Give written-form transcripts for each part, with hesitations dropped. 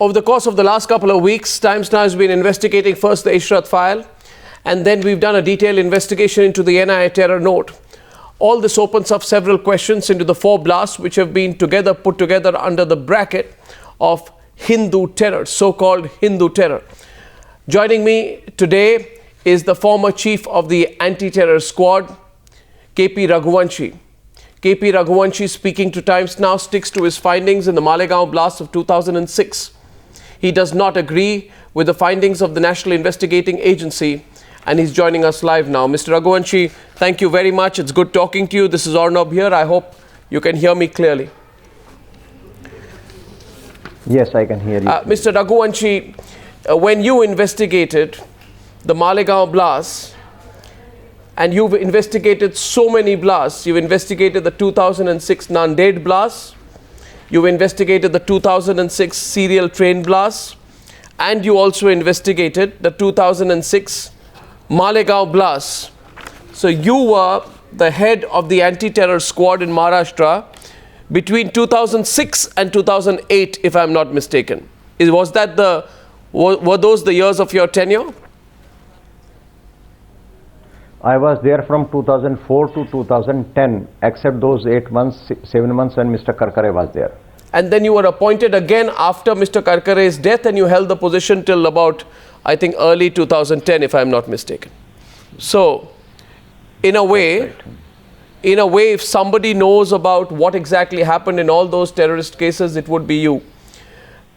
Over the course of the last couple of weeks, Times Now has been investigating first the Ishrat file, and then we've done a detailed investigation into the NIA terror note. All this opens up several questions into the 4 blasts which have been put together under the bracket of Hindu terror, so-called Hindu terror. Joining me today is the former chief of the anti-terror squad, KP Raghuvanshi. KP Raghuvanshi, speaking to Times Now, sticks to his findings in the Malegaon blast of 2006. He does not agree with the findings of the National Investigating Agency, and he's joining us live now. Mr. Raghuvanshi, thank you very much. It's good talking to you. This is Arnab here. I hope you can hear me clearly. Yes, I can hear you. Mr. Raghuvanshi, when you investigated the Malegaon blast, and you've investigated so many blasts, you've investigated the 2006 Nanded blast, you've investigated the 2006 serial train blast, and you also investigated the 2006 Malegaon blast. So you were the head of the anti-terror squad in Maharashtra between 2006 and 2008, if I'm not mistaken. Were those the years of your tenure? I was there from 2004 to 2010, except those 8 months, 7 months when Mr. Karkare was there. And then you were appointed again after Mr. Karkare's death, and you held the position till about, I think, early 2010, if I'm not mistaken. So, in a way, if somebody knows about what exactly happened in all those terrorist cases, it would be you.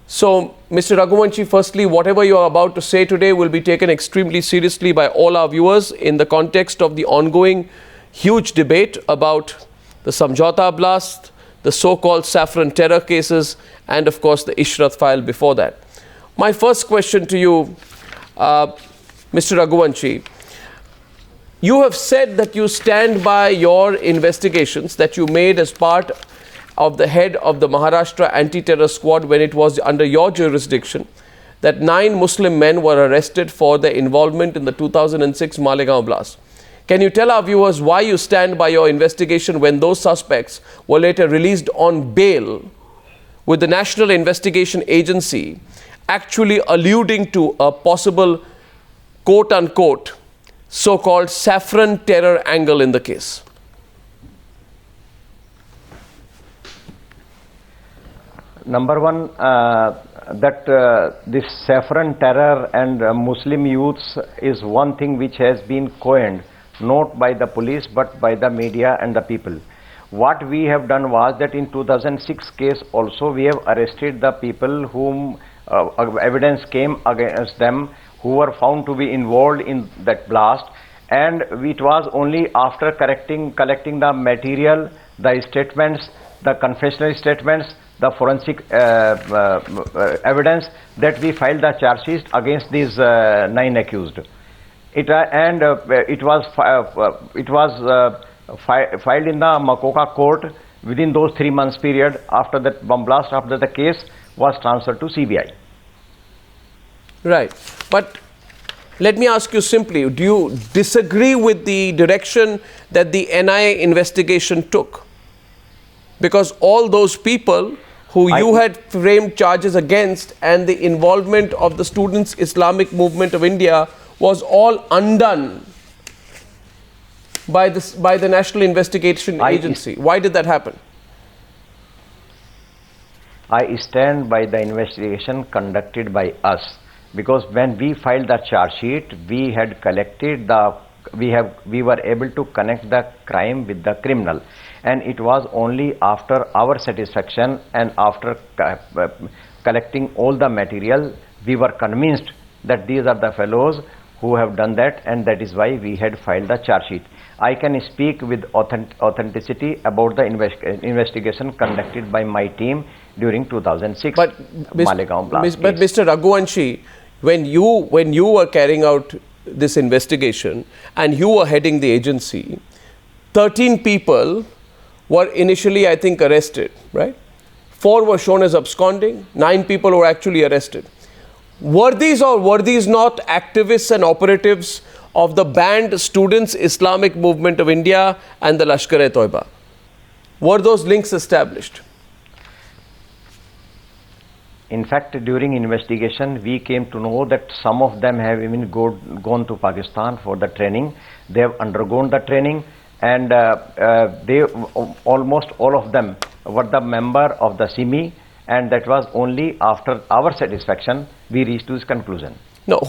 So, Mr. Raghuvanshi, firstly, whatever you are about to say today will be taken extremely seriously by all our viewers in the context of the ongoing huge debate about the Samjhauta blast, the so-called saffron terror cases, and of course the Ishrat file before that. My first question to you, Mr. Raghuvanshi, you have said that you stand by your investigations that you made as part of the head of the Maharashtra anti-terror squad when it was under your jurisdiction, that 9 Muslim men were arrested for their involvement in the 2006 Malegaon blast. Can you tell our viewers why you stand by your investigation when those suspects were later released on bail, with the National Investigation Agency actually alluding to a possible quote-unquote so-called saffron terror angle in the case? Number one, this saffron terror and Muslim youths is one thing which has been coined not by the police but by the media and the people. What we have done was that in 2006 case also we have arrested the people whom evidence came against them, who were found to be involved in that blast, and it was only after collecting the material, the statements, the confessional statements, the forensic evidence, that we filed the charge sheet against these 9 accused. It was filed in the Makoka court within those 3 months period after that bomb blast, after the case was transferred to CBI. Right. But let me ask you simply, do you disagree with the direction that the NIA investigation took? Because all those people who you had framed charges against and the involvement of the Students' Islamic Movement of India was all undone by the National Investigation Agency. Why did that happen? I stand by the investigation conducted by us, because when we filed the charge sheet, we had collected we were able to connect the crime with the criminal, and it was only after our satisfaction and after collecting all the material we were convinced that these are the fellows who have done that, and that is why we had filed the charge sheet. I can speak with authenticity about the investigation conducted by my team during 2006 Malegaon blast. But Mr. Raghuvanshi, when you were carrying out this investigation and you were heading the agency, 13 people were initially, I think, arrested, right? 4 were shown as absconding, 9 people were actually arrested. Were these not activists and operatives of the banned Students' Islamic Movement of India and the Lashkar-e-Toiba? Were those links established? In fact, during investigation, we came to know that some of them have even gone to Pakistan for the training. They have undergone the training, and they almost all of them were the member of the CIMI, and that was only after our satisfaction we reached to this conclusion. Now,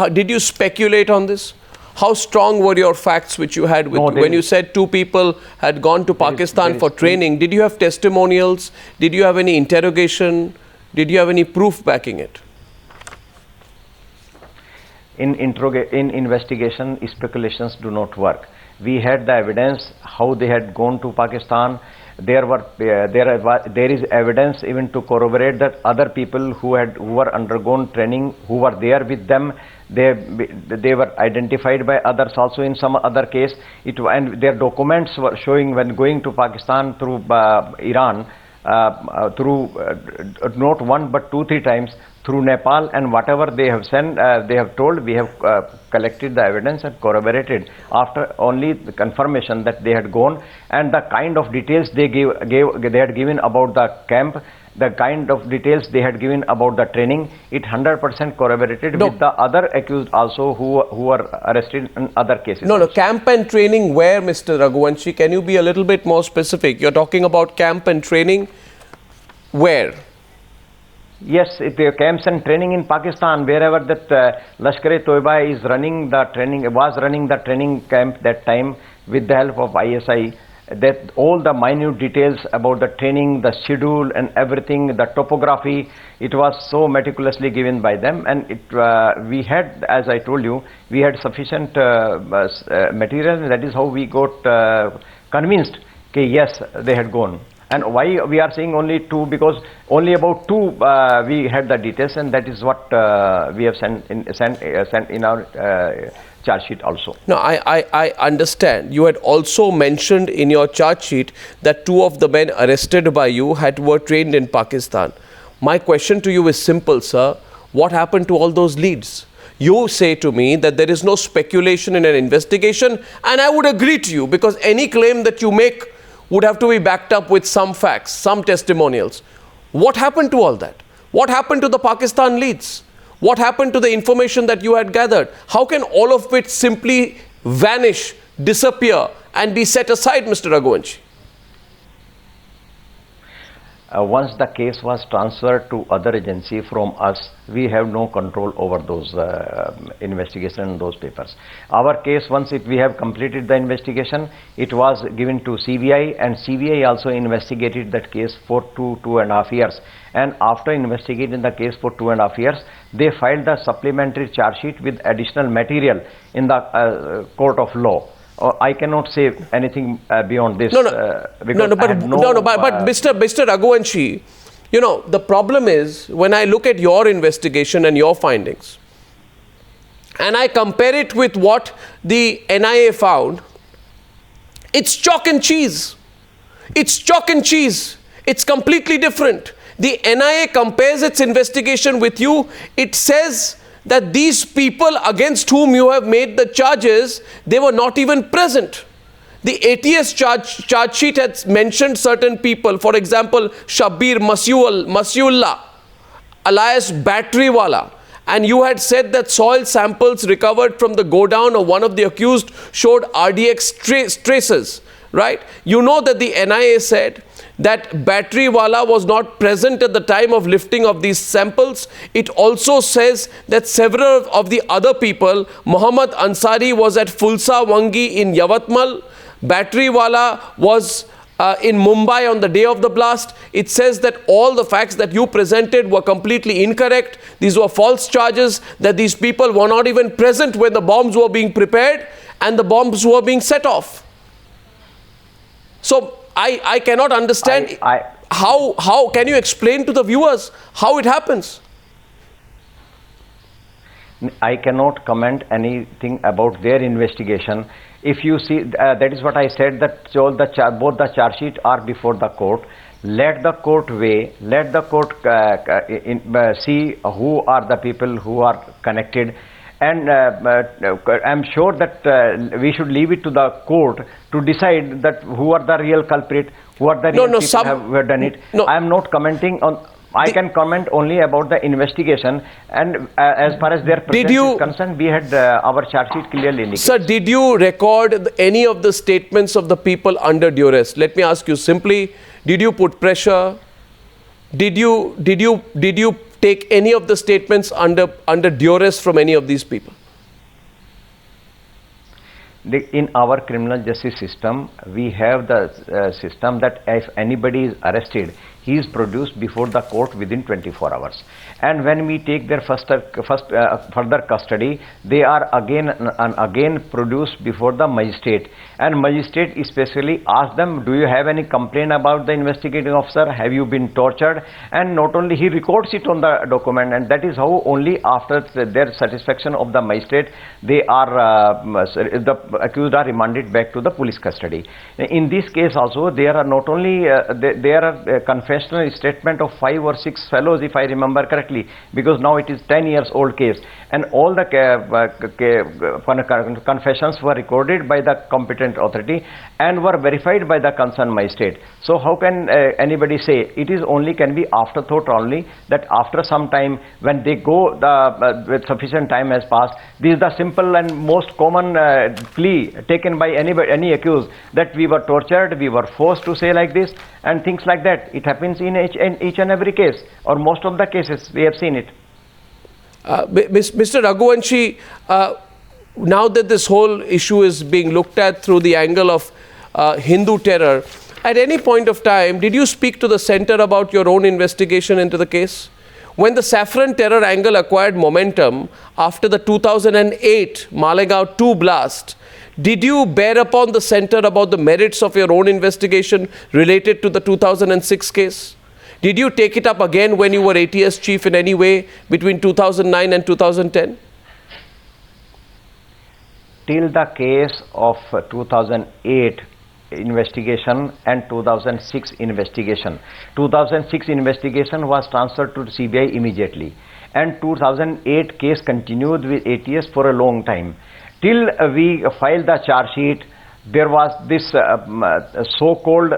did you speculate on this? How strong were your facts which you had with when you said 2 people had gone to Pakistan for training? Did you have testimonials? Did you have any interrogation? Did you have any proof backing it? In investigation, speculations do not work. We had the evidence how they had gone to Pakistan. There is evidence even to corroborate that other people who were undergone training, who were there with them, they were identified by others also in some other case. And their documents were showing when going to Pakistan through Iran, through not one but 2-3 times through Nepal, and whatever they have sent, they have told, we have collected the evidence and corroborated after only the confirmation that they had gone, and the kind of details they had given about the camp, the kind of details they had given about the training, it 100% corroborated with the other accused also who were arrested in other cases. No, camp and training where, Mr. Raghuvanshi? Can you be a little bit more specific? You're talking about camp and training where? Yes, the camps and training in Pakistan, wherever that Lashkar-e-Toiba is running the training, was running the training camp that time with the help of ISI, that all the minute details about the training, the schedule and everything, the topography, it was so meticulously given by them, and we had, as I told you, we had sufficient material, and that is how we got convinced that yes, they had gone. And why we are saying only 2? Because only about 2 we had the details, and that is what we have sent in our charge sheet also. No, I understand. You had also mentioned in your charge sheet that 2 of the men arrested by you were trained in Pakistan. My question to you is simple, sir. What happened to all those leads? You say to me that there is no speculation in an investigation, and I would agree to you, because any claim that you make would have to be backed up with some facts, some testimonials. What happened to all that? What happened to the Pakistan leads? What happened to the information that you had gathered? How can all of it simply vanish, disappear, and be set aside, Mr. Raghuvanshi? Once the case was transferred to other agency from us, we have no control over those investigation and those papers. Our case, once we have completed the investigation, it was given to CBI, and CBI also investigated that case for 2.5 years. And after investigating the case for 2.5 years, they filed the supplementary charge sheet with additional material in the court of law. I cannot say anything beyond this. But Mr. Raghuvanshi, you know, the problem is when I look at your investigation and your findings, and I compare it with what the NIA found, it's chalk and cheese. It's chalk and cheese. It's completely different. The NIA compares its investigation with you. It says that these people against whom you have made the charges, they were not even present. The ATS charge sheet has mentioned certain people, for example, Shabir Masiullah, alias Batteryawala, and you had said that soil samples recovered from the godown of one of the accused showed RDX traces, right? You know that the NIA said that Batteryawala was not present at the time of lifting of these samples. It also says that several of the other people, Muhammad Ansari was at Fulsa Wangi in Yavatmal, Batteryawala was in Mumbai on the day of the blast. It says that all the facts that you presented were completely incorrect. These were false charges, that these people were not even present when the bombs were being prepared and the bombs were being set off. So I cannot understand how can you explain to the viewers how it happens? I cannot comment anything about their investigation. If you see, that is what I said, that both the charge sheet are before the court. Let the court weigh, let the court see who are the people who are connected. And I'm sure that we should leave it to the court to decide that who are the real culprit, who are the real people who have done it. No. I'm not commenting on. I can comment only about the investigation, and as far as their presence is concerned, we had our charge sheet clearly indicated. Sir, did you record any of the statements of the people under duress? Let me ask you simply, did you put pressure? Did you take any of the statements under duress from any of these people? In our criminal justice system, we have the system that if anybody is arrested, he is produced before the court within 24 hours. And when we take their further custody, they are again produced before the magistrate. And magistrate especially asks them, do you have any complaint about the investigating officer? Have you been tortured? And not only he records it on the document, and that is how only after their satisfaction of the magistrate, they are the accused are remanded back to the police custody. In this case also, there are not only there are confessional statement of 5 or 6 fellows, if I remember correctly, because now it is 10 years old case, and all the confessions were recorded by the competent authority and were verified by the concerned magistrate. So how can anybody say? It is only can be afterthought only, that after some time when they go with sufficient time has passed. This is the simple and most common plea taken by any accused, that we were tortured, we were forced to say like this, and things like that. It happens in each and every case, or most of the cases we have seen it. Mr. Raghuvanshi, now that this whole issue is being looked at through the angle of Hindu terror, at any point of time, did you speak to the center about your own investigation into the case? When the saffron terror angle acquired momentum after the 2008 Malegaon 2 blast, did you bear upon the center about the merits of your own investigation related to the 2006 case? Did you take it up again when you were ATS chief in any way between 2009 and 2010? Till the case of 2008 investigation and 2006 investigation. 2006 investigation was transferred to CBI immediately, and 2008 case continued with ATS for a long time. Till we filed the charge sheet, there was this so-called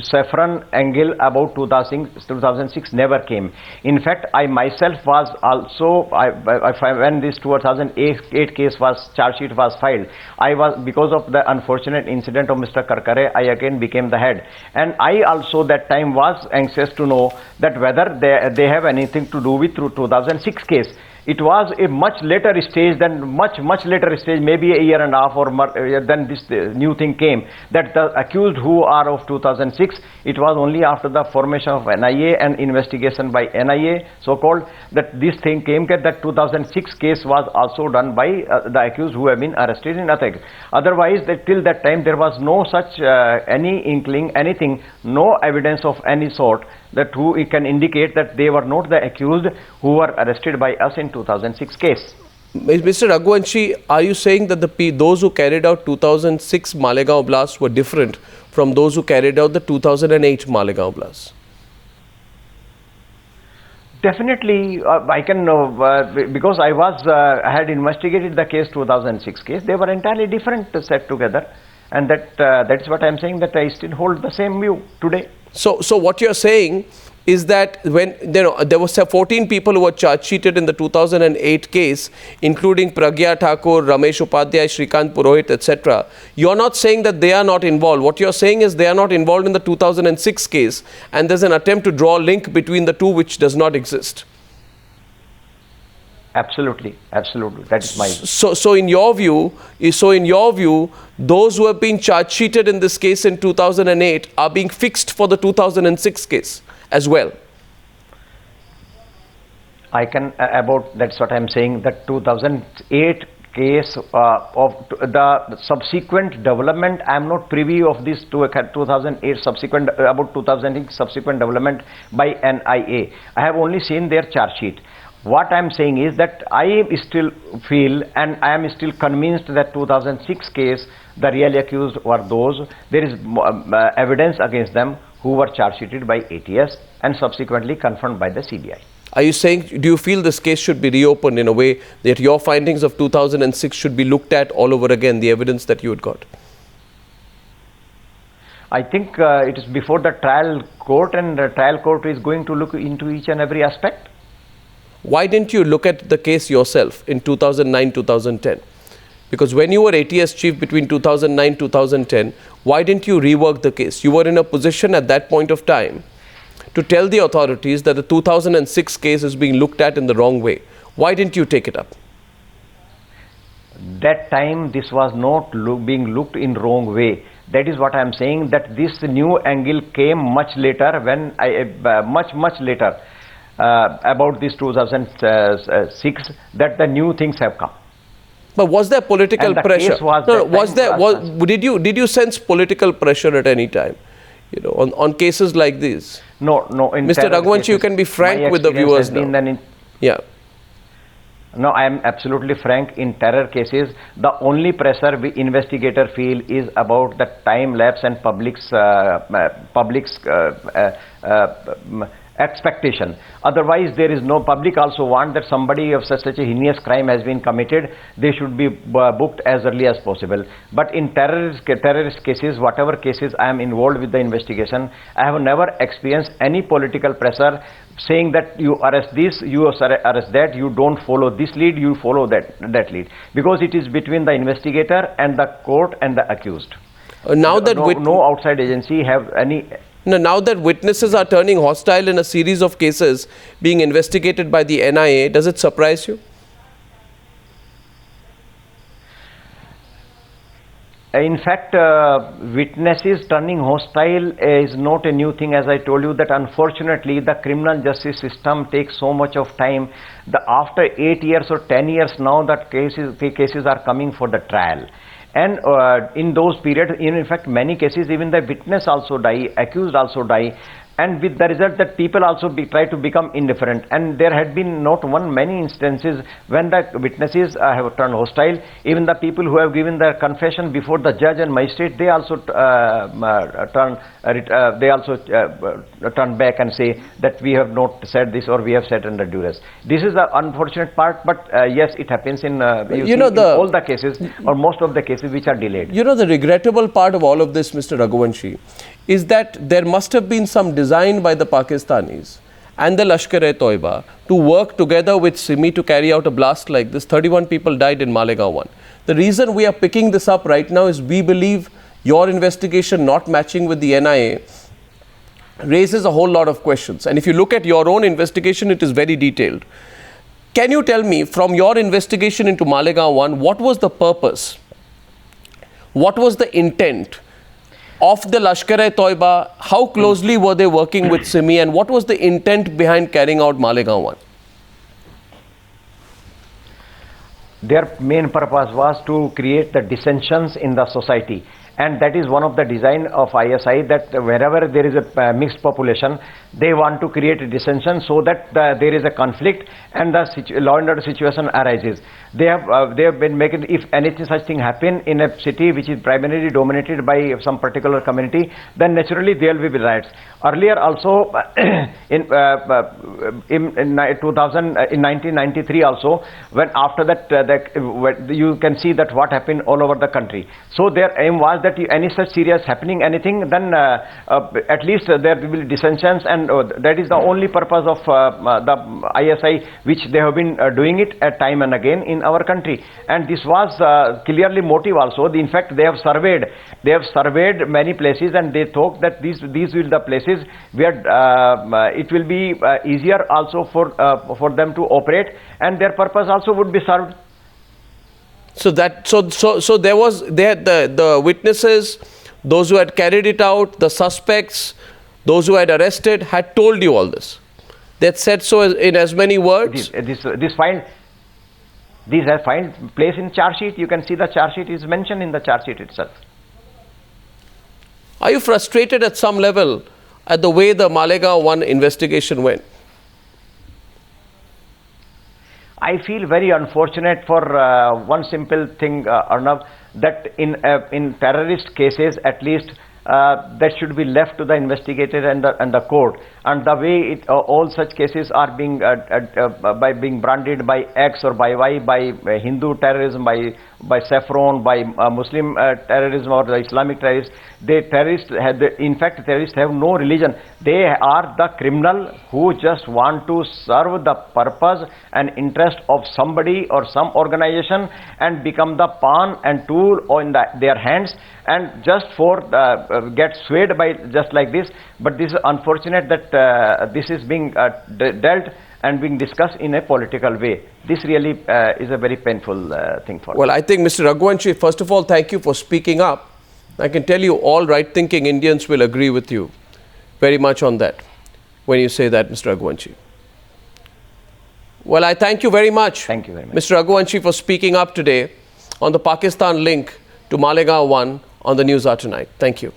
saffron angle about 2006 never came. In fact, I myself was also, when this 2008 case charge sheet was filed, I was, because of the unfortunate incident of Mr. Karkare, I again became the head. And I also that time was anxious to know that whether they have anything to do with 2006 case. It was a much later stage much later stage, maybe a year and a half or more, then this new thing came, that the accused who are of 2006, it was only after the formation of NIA and investigation by NIA, so-called, that this thing came, that 2006 case was also done by the accused who have been arrested in Atheg. Otherwise, till that time, there was no such any inkling, anything, no evidence of any sort that who can indicate that they were not the accused who were arrested by us in 2006 case. Mr. Raghuvanshi, are you saying that those who carried out 2006 Malegaon blast were different from those who carried out the 2008 Malegaon blast? Definitely, I can because I had investigated the case 2006 case. They were entirely different set together, and that's what I'm saying, that I still hold the same view today. So what you're saying is that when there were 14 people who were charge sheeted in the 2008 case, including Pragya Thakur, Ramesh Upadhyay, Shrikant Purohit, etc. You're not saying that they are not involved. What you're saying is they are not involved in the 2006 case, and there's an attempt to draw a link between the two which does not exist. Absolutely, absolutely. That is my view. So in your view, those who have been charge sheeted in this case in 2008 are being fixed for the 2006 case as well. I can that's what I'm saying, that 2008 case of the subsequent development, I am not privy of this 2008 subsequent about 2008 subsequent development by NIA. I have only seen their charge sheet. What I am saying is that I still feel, and I am still convinced, that 2006 case, the really accused were those. There is evidence against them who were charge sheeted by ATS and subsequently confirmed by the CBI. Are you saying, do you feel this case should be reopened in a way that your findings of 2006 should be looked at all over again, the evidence that you had got? I think it is before the trial court, and the trial court is going to look into each and every aspect. Why didn't you look at the case yourself in 2009, 2010? Because when you were ATS chief between 2009, 2010, why didn't you rework the case? You were in a position at that point of time to tell the authorities that the 2006 case is being looked at in the wrong way. Why didn't you take it up? That time this was not being looked in wrong way. That is what I am saying, that this new angle came much later, when much later, about this 2006, that the new things have come. But was there political And the pressure? case was No, that was time there? Did you sense political pressure at any time? You know, on cases like these. No. In Mr. terror Raghuvanshi, you cases, can be frank my with the experience viewers has been now. that Yeah. No, I am absolutely frank. In terror cases, the only pressure we investigator feel is about the time lapse and public's expectation. Otherwise, there is no public also want that somebody of such a heinous crime has been committed. They should be booked as early as possible. But in terrorist cases, whatever cases I am involved with the investigation, I have never experienced any political pressure saying that you arrest this, you arrest that, you don't follow this lead, you follow that lead. Because it is between the investigator and the court and the accused. Now that no outside agency have any. Now that witnesses are turning hostile in a series of cases being investigated by the NIA, does it surprise you? In fact, witnesses turning hostile is not a new thing. As I told you, that unfortunately the criminal justice system takes so much of time. After 8 years or 10 years now, that cases are coming for the trial. And in those periods, in fact, many cases, even the witness also die, accused also die, and with the result that people also try to become indifferent. And there had been not one, many instances when the witnesses have turned hostile. Even the people who have given their confession before the judge and magistrate, they also turn back and say that we have not said this, or we have said under duress. This is the unfortunate part, but yes, it happens in, in all the cases, or most of the cases which are delayed. You know, the regrettable part of all of this, Mr. Raghuvanshi, is that there must have been some design by the Pakistanis and the Lashkar-e-Toiba to work together with Simi to carry out a blast like this. 31 people died in Malegaon 1. The reason we are picking this up right now is we believe your investigation not matching with the NIA raises a whole lot of questions. And if you look at your own investigation, it is very detailed. Can you tell me, from your investigation into Malegaon 1, what was the purpose? What was the intent of the Lashkar-e-Toiba? How closely were they working with Simi, and what was the intent behind carrying out Malegaon 1? Their main purpose was to create the dissensions in the society. And that is one of the design of ISI, that wherever there is a mixed population, they want to create a dissension so that there is a conflict and the law and order situation arises. They have been making, if anything such thing happen in a city which is primarily dominated by some particular community, then naturally there will be riots. Earlier also, in 1993 also, when after that you can see that what happened all over the country. So their aim was that any such serious happening, anything, then at least there will be dissensions, and that is the only purpose of the ISI, which they have been doing it at time and again in our country. And this was clearly motive also. In fact, they have surveyed many places, and they thought that these will the places where it will be easier also for them to operate, and their purpose also would be served. So there was the witnesses, those who had carried it out, the suspects, those who had arrested, had told you all this. They had said so in as many words. These have find place in charge sheet. You can see the charge sheet is mentioned in the charge sheet itself. Are you frustrated at some level at the way the Malegaon 1 investigation went? I feel very unfortunate for one simple thing, Arnav, that in terrorist cases, at least, that should be left to the investigator and the court. And the way all such cases are being by being branded by X or by Y, by Hindu terrorism, by by saffron, by Muslim terrorism or the Islamic terrorists. In fact, terrorists have no religion. They are the criminal who just want to serve the purpose and interest of somebody or some organization and become the pawn and tool in their hands, and just for get swayed by just like this. But this is unfortunate that this is being dealt and being discussed in a political way. This really is a very painful thing for Well, me. I think Mr. Raghuvanshi, first of all, thank you for speaking up. I can tell you all right-thinking Indians will agree with you very much on that when you say that, Mr. Raghuvanshi. Well, I thank you very much, Thank you very much. Mr. Raghuvanshi, for speaking up today on the Pakistan link to Malegaon 1 on the News Hour tonight. Thank you.